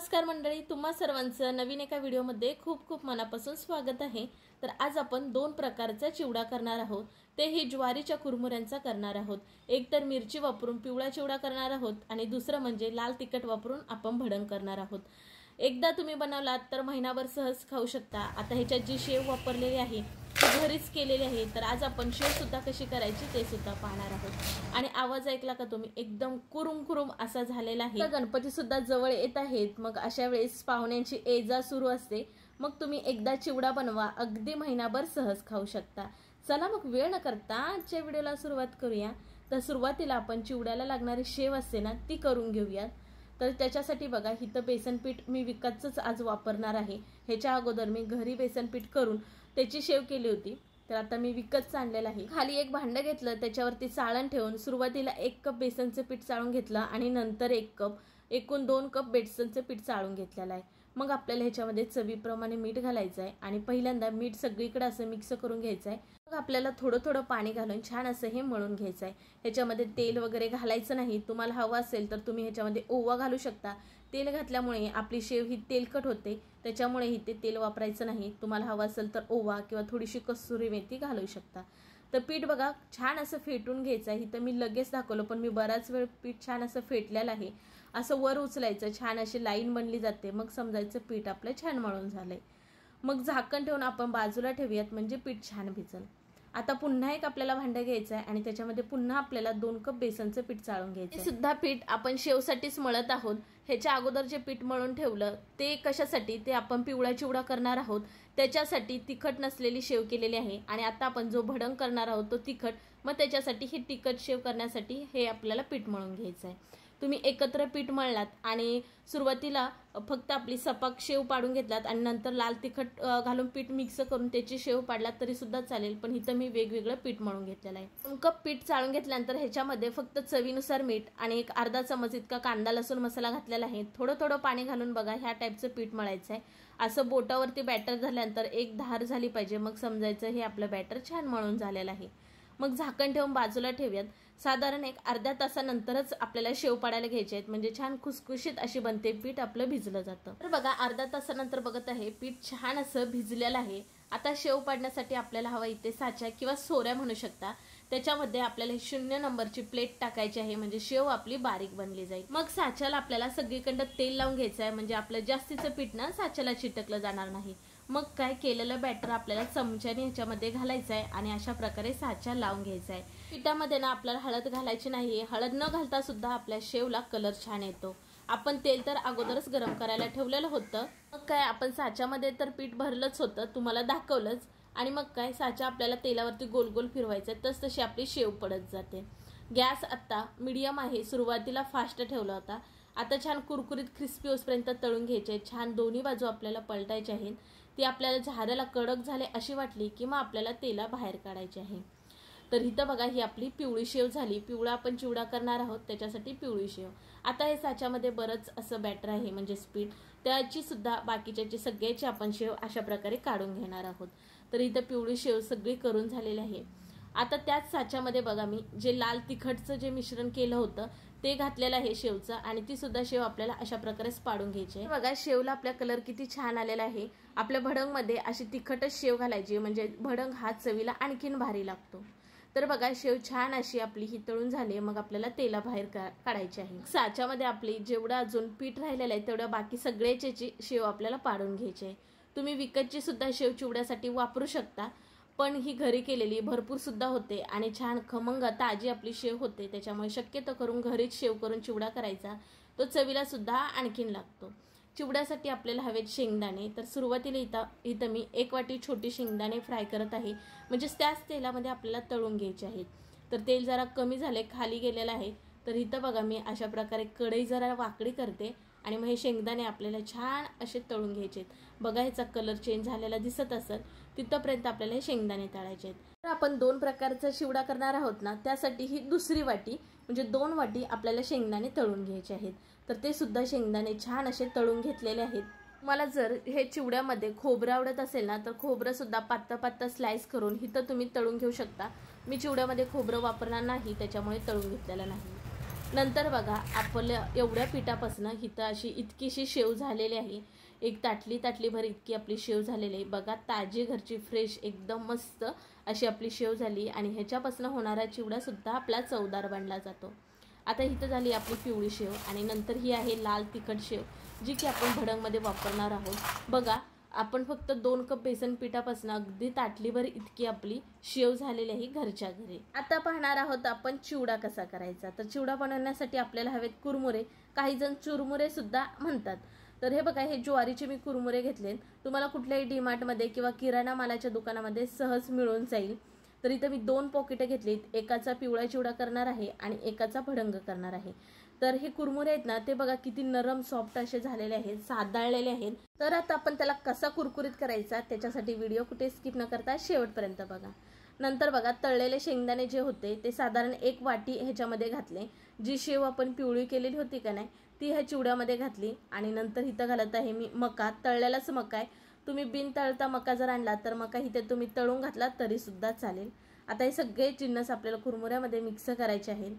नमस्कार मंडळी, तुम्हा सर्वांचं नवीन एका व्हिडिओमध्ये खूप खूप मनापासून स्वागत आहे। तर आज आपण दोन प्रकारचा चिवडा करणार आहोत, तेही ज्वारीच्या कुरमुऱ्यांचा करणार आहोत। एक तर मिरची वापरून पिवळा चिवडा करणार आहोत आणि दुसरं म्हणजे लाल तिखट वापरून आपण भडंग करणार आहोत। एकदा तुम्ही बनवलात तर महिनाभर सहज खाऊ शकता। आता ह्याच्यात जी शेव वापरलेली आहे ती घरीच केलेली आहे, तर आज आपण शेव सुद्धा कशी करायची ते सुद्धा पाहणार आहोत। आणि आवाज ऐकला का तुम्ही, एकदम कुरुम कुरुम असा झालेला आहे। गणपती सुद्धा जवळ येत आहेत, मग अशा वेळेस पाहुण्यांची ये-जा सुरू असते। मग तुम्ही एकदा चिवडा बनवा, अगदी महिनाभर सहज खाऊ शकता। चला मग वेळ न करता आजच्या व्हिडिओला सुरुवात करूया। तर सुरुवातीला आपण चिवड्याला लागणारी शेव असते ना ती करून घेऊया। तर त्याच्यासाठी बघा, इथं बेसन पीठ मी विकतच आज वापरणार आहे। ह्याच्या अगोदर मी घरी बेसन पीठ करून त्याची शेव केली होती, तर आता मी विकतच आणलेलं आहे। खाली एक भांडं घेतलं, त्याच्यावरती चाळण ठेवून सुरुवातीला 1 कप बेसनचे पीठ चाळून घेतलं आणि नंतर 1 कप, एकूण 2 कप बेसनचे पीठ चाळून घेतलेलं आहे। मग आपल्याला ह्याच्यामध्ये चवीप्रमाणे मीठ घालायचं आहे आणि पहिल्यांदा मीठ सगळीकडे असं मिक्स करून घ्यायचं आहे। मग आपल्याला थोडं थोडं पाणी घालून छान असं हे मळून घ्यायचं आहे। ह्याच्यामध्ये तेल वगैरे घालायचं नाही, तुम्हाला हवं असेल तर तुम्ही ह्याच्यामध्ये ओवा घालू शकता। तेल घातल्यामुळे आपली शेव ही तेलकट होते, त्याच्यामुळे इथे तेल वापरायचं नाही। तुम्हाला हवं असेल तर ओवा किंवा थोडीशी कसुरी मेथी घालू शकता। तर पीठ बघा छान असं फेटून घ्यायचं आहे। इथं मी लगेच दाखवलं, पण मी बराच वेळ पीठ छान असं फेटलेलं आहे। असं वर उचलायचं, छान अशी लाईन बनली जाते, मग समजायचं पीठ आपलं छान मळून झालंय। मग झाकण ठेवून आपण बाजूला ठेवूयात, म्हणजे पीठ छान भिजल। आता पुन्हा एक आपल्याला भांडं घ्यायचं आहे आणि त्याच्यामध्ये पुन्हा आपल्याला 2 कप बेसनचं पीठ चाळून घ्यायचं आहे। सुद्धा पीठ आपण शेवसाठीच मळत आहोत। ह्याच्या अगोदर जे पीठ मळून ठेवलं ते कशासाठी, ते आपण पिवळा चिवडा करणार आहोत त्याच्यासाठी तिखट नसलेली शेव केलेली आहे। आणि आता आपण जो भडंग करणार आहोत तो तिखट, मग त्याच्यासाठी ही तिखट शेव करण्यासाठी हे आपल्याला पीठ मळून घ्यायचं आहे। तुम्ही एकत्र पीठ मळलात आणि सुरुवातीला फक्त आपली सपाक शेव पाडून घेतलात आणि नंतर लाल तिखट घालून पीठ मिक्स करून त्याची शेव पाडलात तरी सुद्धा चालेल, पण इथं मी वेगवेगळं पीठ मळून घेतलेलं आहे। 2 कप पीठ चाळून घेतल्यानंतर ह्याच्यामध्ये फक्त चवीनुसार मीठ आणि एक अर्धा चमच इतका कांदा लसूण मसाला घातलेला आहे। थोडं थोडं पाणी घालून बघा ह्या टाईपचं पीठ मळायचं आहे। असं बोटावरती बॅटर झाल्यानंतर एक धार झाली पाहिजे, मग समजायचं हे आपलं बॅटर छान मळून झालेलं आहे। मग झाकण ठेवून बाजूला ठेवूयात। साधारण एक अर्ध्या तासानंतरच आपल्याला शेव पाडायला घ्यायचे आहेत, म्हणजे छान खुसखुशीत अशी बनते, पीठ आपलं भिजलं जातं। तर बघा अर्ध्या तासानंतर बघत आहे पीठ छान असं भिजलेलं आहे। आता शेव पाडण्यासाठी आपल्याला हवा इथे साचा किंवा सोऱ्या म्हणू शकता, त्याच्यामध्ये आपल्याला 0 नंबरची प्लेट टाकायची आहे, म्हणजे शेव आपली बारीक बनली जाईल। मग साच्याला आपल्याला सगळीकडे तेल लावून घ्यायचं आहे, म्हणजे आपलं जास्तीचं पीठ ना साच्याला चिटकलं जाणार नाही। मग काय केलेलं बॅटर आपल्याला चमच्याने ह्याच्यामध्ये घालायचं आहे आणि अशा प्रकारे साचा लावून घ्यायचा आहे। पिठामध्ये ना आपल्याला हळद घालायची नाही, हळद न घालता सुद्धा आपल्या शेवला कलर छान येतो। आपण तेल तर अगोदरच गरम करायला ठेवलेलं होतं। मग काय आपण साच्यामध्ये तर पीठ भरलंच होतं, तुम्हाला दाखवलंच। आणि मग काय साचा आपल्याला तेलावरती गोल गोल फिरवायचा, तशी आपली शेव पडत जाते। गॅस आता मीडियम आहे, सुरुवातीला फास्ट ठेवला होता। आता छान कुरकुरीत क्रिस्पी होईपर्यंत तळून घ्यायचे। छान दोन्ही बाजू आपल्याला पलटायचे आहेत। ती आपल्याला झाऱ्याला कडक झाले अशी वाटली की मग आपल्याला तेला बाहेर काढायचे आहे। तर इथं बघा ही आपली पिवळी शेव झाली। पिवळा आपण चिवडा करणार आहोत त्याच्यासाठी पिवळी शेव। आता हे साच्यामध्ये बरंच असं बॅटर आहे, म्हणजे पीठ, त्याची सुद्धा बाकीच्याची सगळ्याची आपण शेव अशा प्रकारे काढून घेणार आहोत। तर इथं पिवळी शेव सगळी करून झालेली आहे। आता त्याच साच्यामध्ये बघा मी जे लाल तिखटचं जे मिश्रण केलं होतं ते घातलेलं आहे शेवचं, आणि ती सुद्धा शेव आपल्याला अशा प्रकारे पाडून घ्यायची आहे। बघा शेवला आपला कलर किती छान आलेला आहे। आपल्या भडंगमध्ये अशी तिखटच शेव घालायची, म्हणजे भडंग हा चवीला आणखीन भारी लागतो। तर बघा शेव छान अशी आपली ही तळून झाली, मग आपल्याला तेला बाहेर काढायची आहे। साच्यामध्ये आपली जेवढं अजून पीठ राहिलेलं आहे तेवढं बाकी सगळ्याची शेव आपल्याला पाडून घ्यायची आहे। तुम्ही विकतची सुद्धा शेव चिवड्यासाठी वापरू शकता, पण ही घरी केलेली भरपूर सुद्धा होते आणि छान खमंग ताजी आपली शेव होते। त्याच्यामुळे शक्यतो करून घरीच शेव करून चिवडा करायचा, तो चवीला सुद्धा आणखीन लागतो। चिवड्यासाठी आपल्याला हवेत शेंगदाणे, तर सुरुवातीला इथं मी 1 वाटी छोटी शेंगदाणे फ्राय करत आहे, म्हणजे त्याच तेलामध्ये आपल्याला तळून घ्यायचे आहेत। तर तेल जरा कमी झाले, खाली गेलेलं आहे। तर इथं बघा मी अशा प्रकारे कढई जरा वाकडी करते आणि मग हे शेंगदाणे आपल्याला छान असे तळून घ्यायचे आहेत। बघा ह्याचा कलर चेंज झालेला दिसत असेल, तिथपर्यंत आपल्याला हे शेंगदाणे तळायचे आहेत। तर आपण 2 प्रकारचा चिवडा करणार आहोत ना, त्यासाठी ही दुसरी वाटी, म्हणजे 2 वाटी आपल्याला शेंगदाणे तळून घ्यायचे आहेत। तर ते सुद्धा शेंगदाणे छान असे तळून घेतलेले आहेत। मला जर हे चिवड्यामध्ये खोबरं आवडत असेल ना, तर खोबरं सुद्धा पातळ पातळ स्लाइस करून इथं तुम्ही तळून घेऊ शकता। मी चिवड्यामध्ये खोबरं वापरणार नाही, त्याच्यामुळे तळून घेतलेलं नाही। नंतर बघा आपल्या एवढ्या पिठापासून इथं अशी इतकीशी शेव झालेली आहे. एक ताटलीभर इतकी आपली शेव झालेली आहे. बघा ताजी घरची फ्रेश एकदम मस्त अशी आपली शेव झाली आणि ह्याच्यापासून होणारा चिवडासुद्धा आपला चवदार बनला जातो. आता इथं झाली आपली पिवळी शेव आणि नंतर ही आहे लाल तिखट शेव, जी की आपण भडंगमध्ये वापरणार आहोत. बघा आपण फक्त 2 कप बेसन पिठापासून अगदी ताटलीभर इतकी आपली शेव झालेली आहे घरच्या घरी. आता पाहणार आहोत आपण चिवडा कसा करायचा. तर चिवडा बनवण्यासाठी आपल्याला हवेत कुरमुरे, काही जण चुरमुरे सुद्धा म्हणतात. तर हे बघा, हे ज्वारीचे मी कुरमुरे घेतलेत. तुम्हाला कुठल्याही डीमार्टमध्ये किंवा किराणा मालाच्या दुकानामध्ये सहज मिळून जाईल. तर इथं मी 2 पॉकेट घेतलीत. एकाचा पिवळा चिवडा करणार आहे आणि एकाचा भडंग करणार आहे. तर हे कुरमुरे आहेत ना, ते बघा किती नरम सॉफ्ट असे झालेले आहेत, साधाळलेले आहेत. तर आता आपण त्याला कसा कुरकुरीत करायचा त्याच्यासाठी व्हिडिओ कुठे स्किप न करता शेवटपर्यंत बघा. नंतर बघा तळलेले शेंगदाणे जे होते ते साधारण 1 वाटी ह्याच्यामध्ये घातले. जी शेव आपण पिवळी केलेली होती का नाही ती ह्या चिवड्यामध्ये घातली आणि नंतर इथं घालत आहे मी मका. तळलेलाच मका आहे. तुम्ही बिन तळता मका जर आणला तर मका इथे तुम्ही तळून घातला तरी सुद्धा चालेल. आता हे सगळे जिन्नस आपल्याला कुरमुऱ्यामध्ये मिक्स करायचे आहेत.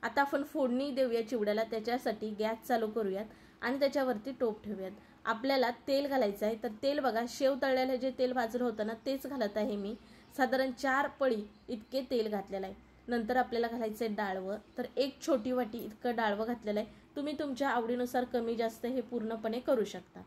आता आपण फोडणी देऊया चिवड्याला. त्याच्यासाठी गॅस चालू करूयात आणि त्याच्यावरती टोप ठेवूयात. आपल्याला तेल घालायचं आहे. तर तेल बघा, शेव तळलेलं जे तेल भाजलं होतं ना तेच घालत आहे मी. साधारण 4 पळी इतके तेल घातलेलं आहे. नंतर आपल्याला घालायचं आहे डाळवं. तर 1 छोटी वाटी इतकं डाळवं घातलेलं आहे. तुम्ही तुमच्या आवडीनुसार कमी जास्त हे पूर्णपणे करू शकता.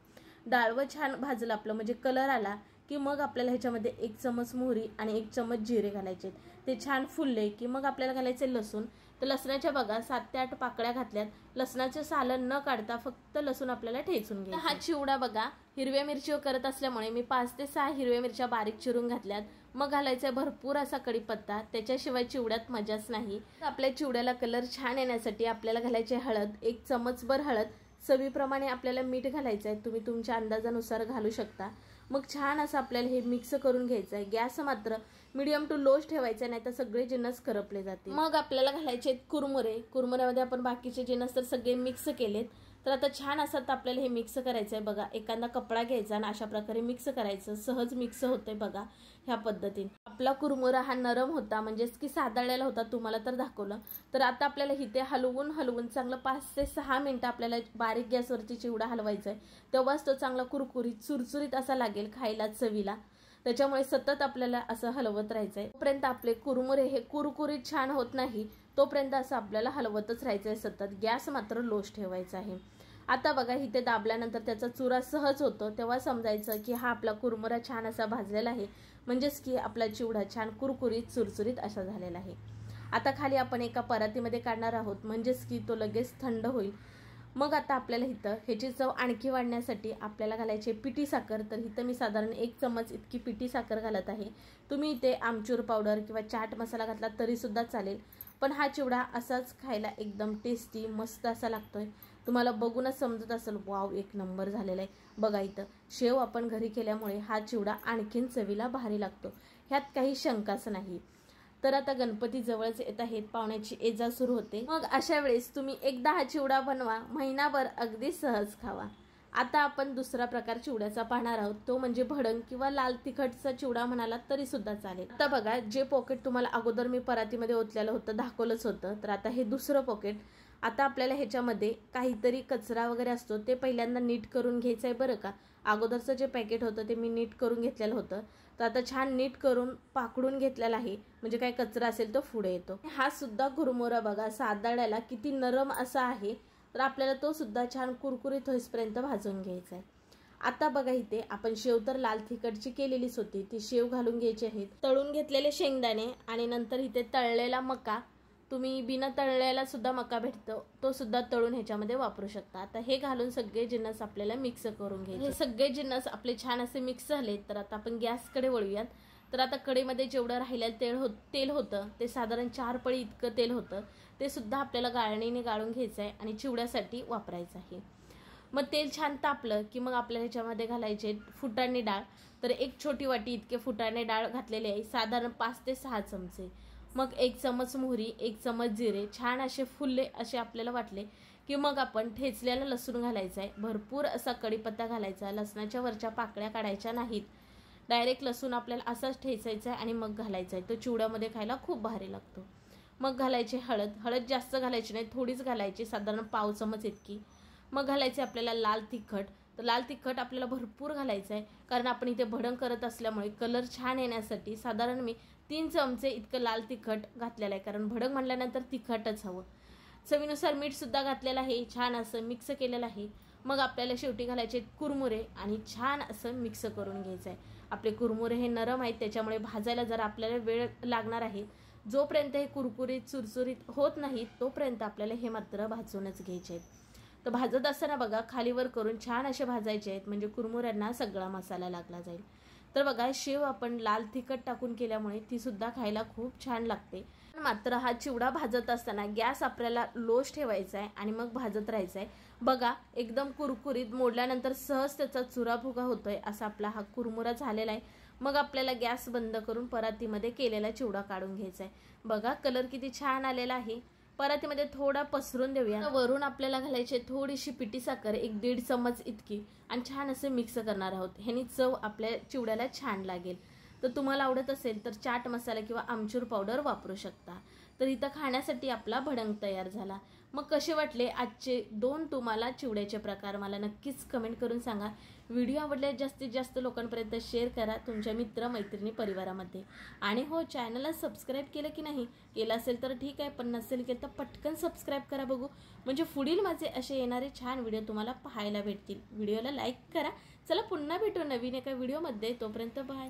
डाळवं छान भाजलं आपलं म्हणजे कलर आला की मग आपल्याला ह्याच्यामध्ये 1 चमच मोहरी आणि 1 चमच जिरे घालायचे. ते छान फुलले की मग आपल्याला घालायचे लसूण. तर लसणाच्या बघा 7 ते 8 पाकळ्या घातल्यात. लसणाचे सालन न काढता फक्त लसूण आपल्याला ठेचून घ्यायचं. हा चिवडा बघा हिरव्या मिरचीवर करत असल्यामुळे मी 5 ते 6 हिरव्या मिरच्या बारीक चिरून घातल्यात. मग घालायचा भरपूर असा कढीपत्ता. त्याच्याशिवाय चिवड्यात मजाच नाही. आपल्या चिवड्याला कलर छान येण्यासाठी आपल्याला घालायचे हळद, 1 चमचभर हळद. चवीप्रमाणे आपल्याला मीठ घालायचं आहे. तुम्ही तुमच्या अंदाजानुसार घालू शकता. मग छान असं आपल्याला हे मिक्स करून घ्यायचं आहे. गॅस मात्र मीडियम टू लोच ठेवायचा, नाही तर सगळे जिन्नस करपले जातील. मग आपल्याला घालायचे कुरमुरे. कुरमुऱ्यामध्ये आपण बाकीचे जिन्नस तर सगळे मिक्स केलेत. तर आता छान असं आपल्याला हे मिक्स करायचं आहे. बघा एखादा कपडा घ्यायचा आणि अशा प्रकारे मिक्स करायचं. सहज मिक्स होते बघा ह्या पद्धतीने. आपला कुरमुरा हा नरम होता म्हणजेच की साधाळलेला होता, तुम्हाला तर दाखवलं. तर आता आपल्याला इथे हलवून चांगलं 5 ते 6 मिनिटं आपल्याला बारीक गॅसवरती चिवडा हलवायचा आहे. तेव्हाच तो चांगला कुरकुरीत चुरचुरीत असा लागेल खायला चवीला. त्याच्यामुळे सतत आपल्याला असं हलवत राहायचंय. तोपर्यंत आपले कुरमुरे हे कुरकुरीत छान होत नाही तोपर्यंत असं आपल्याला हलवतच राहायचंय सतत. गॅस मात्र लोच ठेवायचा आहे. आता बघा इथे दाबल्यानंतर त्याचा चुरा सहज होतो. तेव्हा समजायचं की हा आपला कुरमुरा छान असा भाजलेला आहे. म्हणजेच की आपला चिवडा छान कुरकुरीत चुरचुरीत असा झालेला आहे. आता खाली आपण एका परातीमध्ये काढणार आहोत म्हणजेच की तो लगेच थंड होईल. मग आता आपल्याला इथं ह्याची चव आणखी वाढण्यासाठी आपल्याला घालायचे पिठी साखर. तर इथं मी साधारण 1 चमच इतकी पिठी साखर घालत आहे. तुम्ही इथे आमचूर पावडर किंवा चाट मसाला घातला तरी सुद्धा चालेल. पण हा चिवडा असाच खायला एकदम टेस्टी मस्त असा लागतोय. तुम्हाला बघूनच समजत असेल वाव 1 नंबर झालेला आहे. बघा इथं शेव आपण घरी केल्यामुळे हा चिवडा आणखीन चवीला भारी लागतो, ह्यात काही शंकाच नाही. तर आता गणपती जवळच येत आहेत, पाहुण्याची ये-जा सुरू होते. मग अशा वेळेस तुम्ही एकदा हा चिवडा बनवा, महिनाभर अगदी सहज खावा. आता आपण दुसरा प्रकार चिवड्याचा पाहणार आहोत. तो म्हणजे भडंग किंवा लाल तिखटचा चिवडा म्हणाला तरी सुद्धा चालेल. आता बघा जे पॉकेट तुम्हाला अगोदर मी परातीमध्ये ओतलेलं होतं दाखवलंच होतं. तर आता हे दुसरं पॉकेट. आता आपल्याला ह्याच्यामध्ये काहीतरी कचरा वगैरे असतो ते पहिल्यांदा नीट करून घ्यायचं आहे बरं का. अगोदरचं जे पॅकेट होतं ते मी नीट करून घेतलेलं होतं. तर आता छान नीट करून पाकडून घेतलेला आहे म्हणजे काय कचरा असेल तो पुढे येतो. हा सुद्धा कुरमुरा बघा साधाळ्याला किती नरम असा आहे. तर आपल्याला तो सुद्धा छान कुरकुरीत होईपर्यंत भाजून घ्यायचा आहे. आता बघा इथे आपण शेव तर लाल तिखटची केलेलीच होती, ती शेव घालून घ्यायची आहे. तळून घेतलेले शेंगदाणे आणि नंतर इथे तळलेला मका. तुम्ही बिना तळलेला सुद्धा मका भेटतो, तो सुद्धा तळून ह्याच्यामध्ये वापरू शकता. आता हे घालून सगळे जिन्नस आपल्याला मिक्स करून घ्यायचे. हे सगळे जिन्नस आपले छान असे मिक्स झाले. तर आता आपण गॅसकडे वळूयात. तर आता कढईमध्ये जेवढं राहिलेलं तेल होतं ते साधारण 4 पळी इतकं तेल होतं. ते सुद्धा आपल्याला गाळणीने गाळून घ्यायचं आहे आणि चिवड्यासाठी वापरायचं आहे. मग तेल छान तापलं की मग आपल्याला ह्याच्यामध्ये घालायचे फुटाणे डाळ. तर 1 छोटी वाटी इतके फुटाणे डाळ घातलेले आहे, साधारण 5 ते 6 चमचे. मग 1 चमच मोहरी, 1 चमच जिरे. छान असे फुलले असे आपल्याला वाटले की मग आपण ठेचलेला लसूण घालायचा आहे. भरपूर असा कढीपत्ता घालायचा. लसणाच्या वरच्या पाकळ्या काढायच्या नाहीत. डायरेक्ट लसूण आपल्याला असाच ठेचायचा आहे आणि मग घालायचा आहे. तो चिवड्यामध्ये खायला खूप भारी लागतो. मग घालायची हळद जास्त घालायची नाही, थोडीच घालायची, साधारण पाव चमच इतकी. मग घालायचे आपल्याला लाल तिखट. तर लाल तिखट आपल्याला भरपूर घालायचं आहे, कारण आपण इथे भडंग करत असल्यामुळे कलर छान येण्यासाठी साधारण मी 3 चमचे इतकं लाल तिखट घातलेलं आहे, कारण भडंग म्हटल्यानंतर तिखटच हवं. चवीनुसार मीठसुद्धा घातलेलं आहे, छान असं मिक्स केलेलं आहे. मग आपल्याला शेवटी घालायचे कुरमुरे आणि छान असं मिक्स करून घ्यायचं आहे. आपले कुरमुरे हे नरम आहेत, त्याच्यामुळे भाजायला जरा आपल्याला वेळ लागणार आहे. जोपर्यंत हे कुरकुरीत चुरचुरीत होत नाहीत तोपर्यंत आपल्याला हे मात्र भाजूनच घ्यायचे आहेत. तर भाजत असताना बघा खालीवर करून छान असे भाजायचे आहेत, म्हणजे कुरमुऱ्यांना सगळा मसाला लागला जाईल. तर बघा शेव आपण लाल तिखट टाकून केल्यामुळे ती सुद्धा खायला खूप छान लागते. मात्र हा चिवडा भाजत असताना गॅस आपल्याला लोच ठेवायचा आहे आणि मग भाजत राहायचं आहे. बघा एकदम कुरकुरीत मोडल्यानंतर सहज त्याचा चुराफुगा होतोय असा आपला हा कुरमुरा झालेला आहे. मग आपल्याला गॅस बंद करून परातीमध्ये केलेला चिवडा काढून घ्यायचा आहे. बघा कलर किती छान आलेला आहे. परातीमध्ये थोडा पसरून देऊया. वरून आपल्याला घालायचे थोडीशी पिठी साखर, 1-1.5 चमच इतकी, आणि छान असे मिक्स करणार आहोत. ह्यानी चव आपल्या चिवड्याला छान लागेल. तर तुम्हाला आवडत असेल तर चाट मसाला किंवा आमचूर पावडर वापरू शकता. तर इथं खाण्यासाठी आपला भडंग तयार झाला. मग कसे वाटले आजचे 2 तुम्हाला चिवड्याचे प्रकार मला नक्कीच कमेंट करून सांगा. व्हिडिओ आवडल्यास जास्तीत जास्त लोकांपर्यंत शेअर करा तुमच्या मित्र मैत्रिणी परिवारामध्ये. आणि हो, चॅनलला सबस्क्राईब केलं की नाही? केलं असेल तर ठीक आहे, पण नसेल केलं तर पटकन सबस्क्राईब करा बघू, म्हणजे पुढील माझे असे येणारे छान व्हिडिओ तुम्हाला पाहायला भेटतील. व्हिडिओला लाईक करा. चला पुन्हा भेटू नवीन एका व्हिडिओमध्ये, तोपर्यंत बाय.